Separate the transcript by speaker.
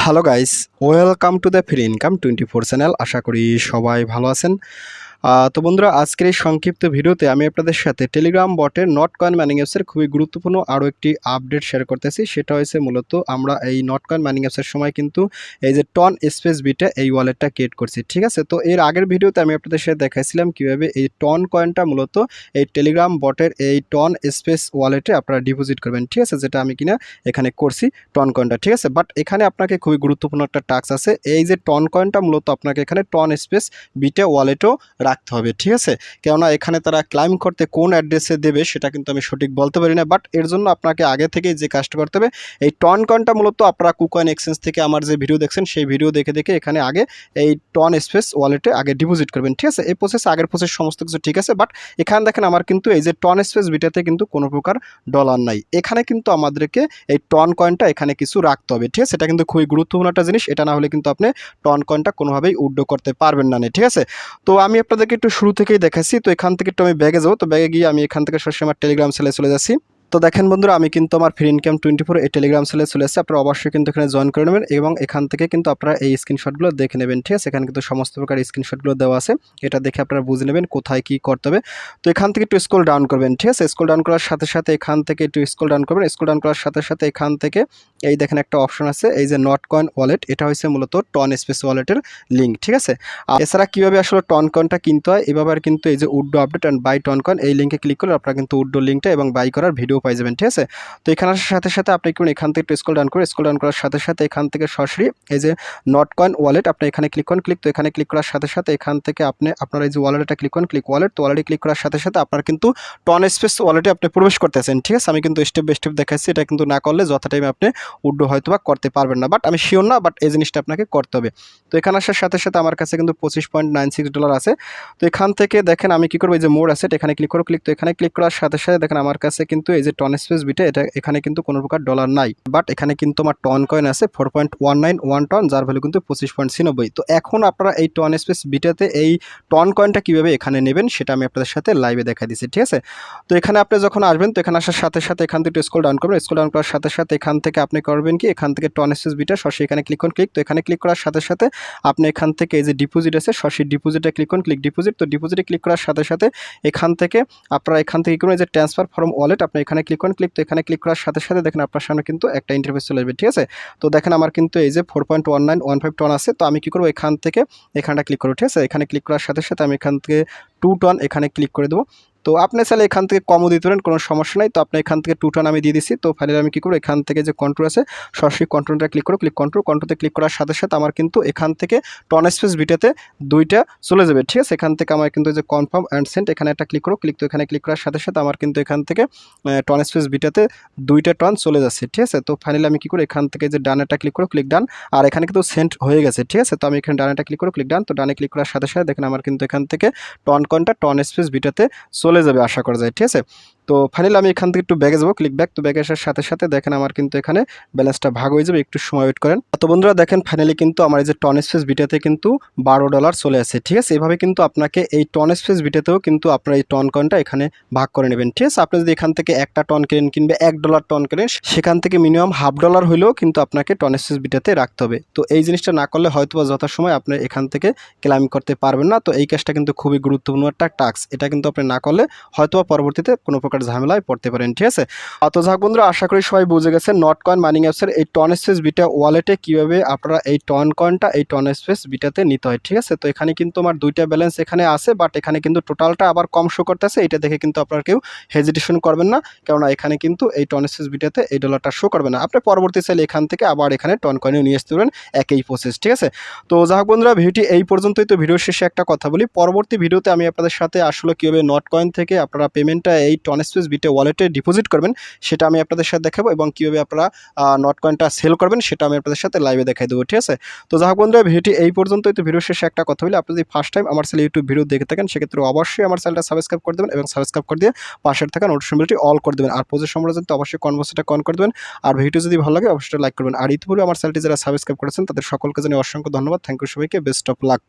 Speaker 1: Hello guys, welcome to the free income 24 channel. আশা করি সবাই ভালো আছেন। তো বন্ধুরা, আজকের এই সংক্ষিপ্ত ভিডিওতে আমি আপনাদের সাথে টেলিগ্রাম বটের নট কয়েন মাইনিং অ্যাপসের খুবই গুরুত্বপূর্ণ আরও একটি আপডেট শেয়ার করতেছি। সেটা হয়েছে মূলত আমরা এই নট কয়েন মাইনিং অ্যাপসের সময় কিন্তু এই যে টন স্পেস বিটে এই ওয়ালেটটা ক্রিয়েট করছি, ঠিক আছে। তো এর আগের ভিডিওতে আমি আপনাদের সাথে দেখাইছিলাম কীভাবে এই টন কয়েনটা মূলত এই টেলিগ্রাম বটের এই টন স্পেস ওয়ালেটে আপনারা ডিপোজিট করবেন, ঠিক আছে, যেটা আমি কিনা এখানে করছি টন কয়েনটা, ঠিক আছে। বাট এখানে আপনাকে খুবই গুরুত্বপূর্ণ একটা টাস্ক আছে। এই যে টন কয়েনটা মূলত আপনাকে এখানে টন স্পেস বিটে ওয়ালেটও রাখতে হবে, ঠিক আছে। কেননা এখানে তারা ক্লাইম করতে কোন অ্যাড্রেসে দেবে সেটা কিন্তু আমি সঠিক বলতে পারি না। বাট এর জন্য আপনাকে আগে থেকেই যে কাজটা করতে হবে, এই টন কয়েনটা মূলত আপনারা কুকয়েন এক্সচেঞ্জ থেকে আমার যে ভিডিও দেখছেন সেই ভিডিও দেখে দেখে এখানে আগে এই টন স্পেস ওয়ালেটে আগে ডিপোজিট করবেন, ঠিক আছে। এই প্রসেস আগের প্রসেস সমস্ত কিছু ঠিক আছে। বাট এখানে দেখেন আমার কিন্তু এই যে টন স্পেস বিটাতে কিন্তু কোনো প্রকার ডলার নাই। এখানে কিন্তু আমাদেরকে এই টন কয়েনটা এখানে কিছু রাখতে হবে, ঠিক আছে। এটা কিন্তু খুবই গুরুত্বপূর্ণ একটা জিনিস। এটা না হলে কিন্তু আপনি টন কয়েনটা কোনোভাবেই উইথড্র করতে পারবেন না, ঠিক আছে। তো আমি আপনাদেরকে একটু শুরু থেকেই দেখাচ্ছি। তো এখান থেকে একটু আমি ব্যাগে যাবো। তো ব্যাগে গিয়ে আমি এখান থেকে সরাসরি আমার টেলিগ্রাম সেলে চলে যাচ্ছি। তো দেখেন বন্ধুরা, আমি কিন্তু আমার ফ্রি ইনকাম 24 এই টেলিগ্রাম সেলে চলে এসেছি। আপনারা অবশ্যই কিন্তু এখানে জয়েন করে নেবেন এবং এখান থেকে কিন্তু আপনারা এই স্ক্রিনশটগুলো দেখে নেবেন, ঠিক আছে। এখানে কিন্তু সমস্ত প্রকার স্ক্রিনশটগুলো দেওয়া আছে। এটা দেখে আপনারা বুঝে নেবেন কোথায় কি করতে হবে। তো এখান থেকে একটু স্ক্রল ডাউন করবেন, ঠিক আছে। স্ক্রল ডাউন করার সাথে সাথে এখান থেকে একটু স্ক্রল ডাউন করবেন। স্ক্রল ডাউন করার সাথে সাথে এখান থেকে এই দেখেন একটা অপশন আছে, এই যে নট কয়েন ওয়ালেট। এটা হচ্ছে মূলত টন স্পেস ওয়ালেটের লিঙ্ক, ঠিক আছে। এছাড়া কীভাবে আসলে টন কয়েনটা কিনতে হয় এভাবে আর কিন্তু এই যে উড্ডো update and buy Ton coin এই লিঙ্কে ক্লিক করলে আপনারা কিন্তু উড্ডো লিঙ্কটা এবং বাই করার ভিডিও পাই যাবেন, ঠিক আছে। তো এখানে আসার সাথে সাথে আপনি কি এখান থেকে একটু স্ক্রল ডাউন করে স্ক্রল ডাউন করার সাথে সাথে এখান থেকে সরাসরি এই যে নট কয়েন ওয়ালেট আপনি এখানে ক্লিক করেন। তো এখানে ক্লিক করার সাথে সাথে এখান থেকে আপনার এই যে ওয়ালেটটা ক্লিক করেন, ক্লিক ওয়ালেট। তো ওয়ালেটে ক্লিক করার সাথে সাথে আপনার কিন্তু টন স্পেস ওয়ালেটে আপনি প্রবেশ করতেছেন, ঠিক আছে। আমি কিন্তু স্টেপ বাই স্টেপ দেখাচ্ছি। এটা কিন্তু না করলে যত টাইমে আপনি উড্ডো হয়তো বা করতে পারবেন না। বাট আমি শিওর না, বাট এই জিনিসটা আপনাকে করতে হবে। তো এখানে আসার সাথে সাথে আমার কাছে কিন্তু $25.96 আছে। তো এখান থেকে দেখেন আমি কি করবো, এই যে মোর আছে এখানে ক্লিক করো। তো এখানে ক্লিক করার সাথে সাথে দেখেন আমার কাছে কিন্তু এই যে টন স্পেস বিটে এটা এখানে কিন্তু কোনো প্রকার ডলার নাই। বাট এখানে কিন্তু আমার টন কয়েন আছে 4.191 টন, যার ভ্যালু কিন্তু 25.96। তো এখন আপনারা এই টন স্পেস বিটাতে এই টন কয়েনটা কীভাবে এখানে নেবেন সেটা আমি আপনাদের সাথে লাইভে দেখা দিচ্ছি, ঠিক আছে। তো এখানে আপনি যখন আসবেন, তো এখানে আসার সাথে সাথে এখান থেকে স্ক্রল ডাউন করবেন। স্ক্রল ডাউন করার সাথে সাথে এখান থেকে আপনি করবেন কি, এখান থেকে টন স্পেস বিটা সরাসরি এখানে ক্লিক করুন। তো এখানে ক্লিক করার সাথে সাথে আপনি এখান থেকে এই যে ডিপোজিট আছে সরাসরি ডিপোজিটে ক্লিক করুন, ডিপোজিট। তো ডিপোজিটে ক্লিক করার সাথে সাথে এখান থেকে আপনারা এখান থেকে কি করুন, এই যে ট্রান্সফার ফ্রম ওয়ালেট আপনি এখানে ক্লিক করুন। তো এখানে ক্লিক করার সাথে সাথে দেখেন আপনার সামনে কিন্তু একটা ইন্টারফেস চলে আসবে, ঠিক আছে। তো দেখেন আমার কিন্তু এই যে 4.1915 টন আছে। তো আমি কি করবো, এখান থেকে এখানটা ক্লিক করবো, ঠিক আছে। এখানে ক্লিক করার সাথে সাথে আমি এখান থেকে 2 টন এখানে ক্লিক করে দেবো। তো আপনি চাইলে এখান থেকে কমও দিতে পারেন, কোনো সমস্যা নাই। তো আপনি এখান থেকে 2 টন আমি দিয়ে দিচ্ছি। তো ফাইনালি আমি কী করবো, এখান থেকে যে কন্ট্রোল আছে সরাসরি কন্ট্রোলটা ক্লিক করো, কন্ট্রোলতে ক্লিক করার সাথে সাথে আমার কিন্তু এখান থেকে টন স্পেস বিটাতে 2টা চলে যাবে, ঠিক আছে। এখান থেকে আমার কিন্তু যে কনফার্ম অ্যান্ড সেন্ড এখানে একটা ক্লিক করো, তো এখানে ক্লিক করার সাথে সাথে আমার কিন্তু এখান থেকে টন স্পেস বিটাতে 2টা টন চলে যাচ্ছে, ঠিক আছে। তো ফাইনালি আমি কী করি, এখান থেকে যে ডানেটা ক্লিক করো, ডান। আর এখানে কিন্তু সেন্ড হয়ে গেছে, ঠিক আছে। তো আমি এখানে ডানেটা ক্লিক করো, ডান। তো ডানে ক্লিক করার সাথে সাথে দেখেন আমার কিন্তু এখান থেকে টন কয়েনটা টন স্পেস বিটাতে চলে যাবে আশা করা যায়, ঠিক আছে। তো ফাইনালি আমি এখান থেকে একটু ব্যাগে যাবো, ক্লিক ব্যাক। তো ব্যাগে আসার সাথে সাথে দেখেন আমার কিন্তু এখানে ব্যালেন্সটা ভাগ হয়ে যাবে, একটু সময় ওয়েট করেন। তো বন্ধুরা দেখেন ফাইনালি কিন্তু আমার এই যে টন স্পেস বিটাতে কিন্তু $12 চলে আসে, ঠিক আছে। এভাবে কিন্তু আপনাকে এই টন স্পেস বিটাতেও কিন্তু আপনার এই টন কয়েনটা এখানে ভাগ করে নেবেন, ঠিক আছে। আপনি যদি এখান থেকে একটা টন কিনবে $1 টন কেনেন, সেখান থেকে মিনিমাম $1/2 হলেও কিন্তু আপনাকে টন স্পেস বিটাতে রাখতে হবে। তো এই জিনিসটা না করলে হয়তো বা যথাসময় আপনি এখান থেকে ক্লাইম করতে পারবেন না। তো এই কাজটা কিন্তু খুবই গুরুত্বপূর্ণ একটা টাস্ক। এটা কিন্তু আপনি না করলে হয়তো পরবর্তীতে কোনো প্রকার ঝামেলায় পড়তে পারেন, ঠিক আছে। তো যাক বন্ধুরা, আশা করি সবাই বুঝে গেছেন নট কয়েন মাইনিং অ্যাপসের এই টন স্পেস বিটা ওয়ালেটে কীভাবে আপনারা এই টন কয়েনটা এই টন স্পেস বিটাতে নিতে হয়, ঠিক আছে। তো এখানে কিন্তু আমার 2টা ব্যালেন্স এখানে আছে, বাট এখানে কিন্তু টোটালটা আবার কম শো করতেছে। এটা দেখে কিন্তু আপনারা কেউ হেজিটেশন করবেন না, কেননা এখানে কিন্তু এই টন স্পেস বিটাতে এই ডলারটা শো করবে না। আপনি পরবর্তী চাইলে এখান থেকে আবার এখানে টন কয়েনও নিয়ে আসতে পারেন, একই প্রসেস, ঠিক আছে। তো যাক বন্ধুরা, ভিডিওটি এই পর্যন্তই। তো ভিডিওর শেষে একটা কথা বলি, পরবর্তী ভিডিওতে আমি আপনাদের সাথে আসলে কীভাবে নট কয়েন থেকে আপনারা পেমেন্টটা এই টন স্পেস বিটে ওয়ালেটে ডিপোজিট করবেন সেটা আমি আপনাদের সাথে দেখাবো, এবং কীভাবে আপনারা নট কয়েনটা সেল করবেন সেটা আমি আপনাদের সাথে লাইভে দেখাই দেবো, ঠিক আছে। তো যাই হোক বন্ধুরা, ভিডিওটি এই পর্যন্তই। তো ভিডিওর শেষে একটা কথা বলি, আপনি যদি ফার্স্ট টাইম আমার চ্যানেল ইউটিউব ভিডিও দেখে থাকেন সেক্ষেত্রে অবশ্যই আমার চ্যানেলটা সাবস্ক্রাইব করে দেবেন, এবং সাবস্ক্রাইব করে দিয়ে পাশের থাকা নোটিফিকেশন বেলটি অল করে দেবেন। আর প্রচুর সম্পর্কে তো অবশ্যই কনভার্সটা অন করে দেবেন। আর ভিডিও যদি ভালো লাগে অবশ্যই লাইক করবেন। আর ইতিপূর্বে আমার চ্যানেলটি যারা সাবস্ক্রাইব করেছেন তাদের সকলকে জানিয়ে অসংখ্য ধন্যবাদ। থ্যাংক ইউ সবাইকে, বেস্ট অফ লাক।